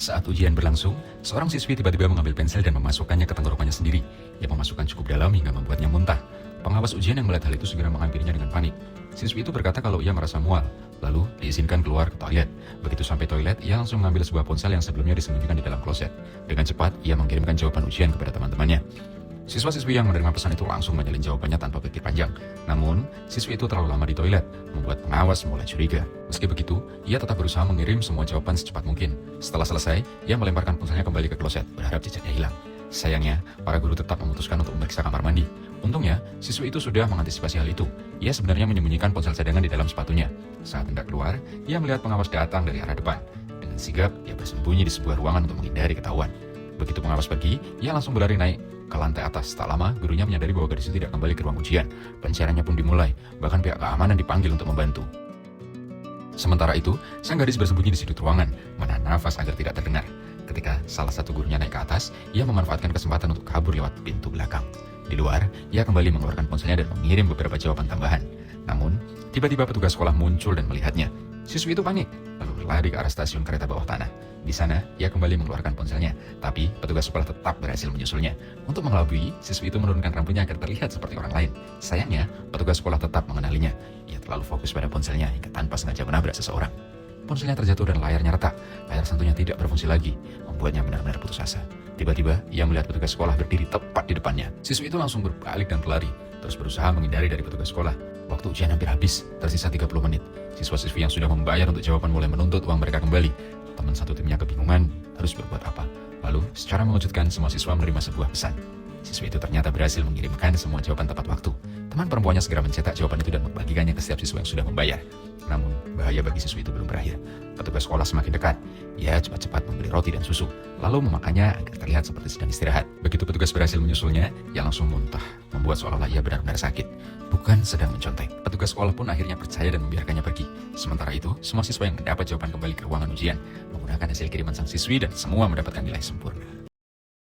Saat ujian berlangsung, seorang siswi tiba-tiba mengambil pensil dan memasukkannya ke tenggorokannya sendiri. Ia memasukkan cukup dalam hingga membuatnya muntah. Pengawas ujian yang melihat hal itu segera menghampirinya dengan panik. Siswi itu berkata kalau ia merasa mual, lalu diizinkan keluar ke toilet. Begitu sampai toilet, ia langsung mengambil sebuah ponsel yang sebelumnya disembunyikan di dalam kloset. Dengan cepat, ia mengirimkan jawaban ujian kepada teman-temannya. Siswa-siswi yang menerima pesan itu langsung menyalin jawabannya tanpa pikir panjang. Namun, siswi itu terlalu lama di toilet, membuat pengawas mulai curiga. Meski begitu, ia tetap berusaha mengirim semua jawaban secepat mungkin. Setelah selesai, ia melemparkan ponselnya kembali ke kloset, berharap jejaknya hilang. Sayangnya, para guru tetap memutuskan untuk memeriksa kamar mandi. Untungnya, siswi itu sudah mengantisipasi hal itu. Ia sebenarnya menyembunyikan ponsel cadangan di dalam sepatunya. Saat hendak keluar, ia melihat pengawas datang dari arah depan. Dengan sigap, ia bersembunyi di sebuah ruangan untuk menghindari ketahuan. Begitu pengawas pergi, ia langsung berlari naik ke lantai atas. Tak lama, gurunya menyadari bahwa gadis itu tidak kembali ke ruang ujian. Pencariannya pun dimulai, bahkan pihak keamanan dipanggil untuk membantu. Sementara itu, sang gadis bersembunyi di sudut ruangan, menahan nafas agar tidak terdengar. Ketika salah satu gurunya naik ke atas, ia memanfaatkan kesempatan untuk kabur lewat pintu belakang. Di luar, ia kembali mengeluarkan ponselnya dan mengirim beberapa jawaban tambahan. Namun, tiba-tiba petugas sekolah muncul dan melihatnya. Siswi itu panik, lalu berlari ke arah stasiun kereta bawah tanah. Di sana, ia kembali mengeluarkan ponselnya, tapi petugas sekolah tetap berhasil menyusulnya. Untuk mengelabui, siswi itu menurunkan rambutnya agar terlihat seperti orang lain. Sayangnya, petugas sekolah tetap mengenalinya. Ia terlalu fokus pada ponselnya hingga tanpa sengaja menabrak seseorang. Ponselnya terjatuh dan layarnya retak. Layar sentuhnya tidak berfungsi lagi, membuatnya benar-benar putus asa. Tiba-tiba, ia melihat petugas sekolah berdiri tepat di depannya. Siswi itu langsung berbalik dan berlari, terus berusaha menghindari dari petugas sekolah. Waktu ujian hampir habis, tersisa 30 menit. Siswa-siswi yang sudah membayar untuk jawaban mulai menuntut uang mereka kembali. Teman satu timnya kebingungan harus berbuat apa. Lalu, secara mengejutkan, semua siswa menerima sebuah pesan. Siswi itu ternyata berhasil mengirimkan semua jawaban tepat waktu. Teman perempuannya segera mencetak jawaban itu dan membagikannya ke setiap siswa yang sudah membayar. Namun, bahaya bagi siswi itu belum berakhir. Petugas sekolah semakin dekat. Ia cepat-cepat membeli roti dan susu, lalu memakannya agar terlihat seperti sedang istirahat. Begitu petugas berhasil menyusulnya, ia langsung muntah, membuat seolah-olah ia benar-benar sakit, bukan sedang mencontek. Petugas sekolah pun akhirnya percaya dan membiarkannya pergi. Sementara itu, semua siswa yang mendapat jawaban kembali ke ruangan ujian, menggunakan hasil kiriman sang siswi dan semua mendapatkan nilai sempurna.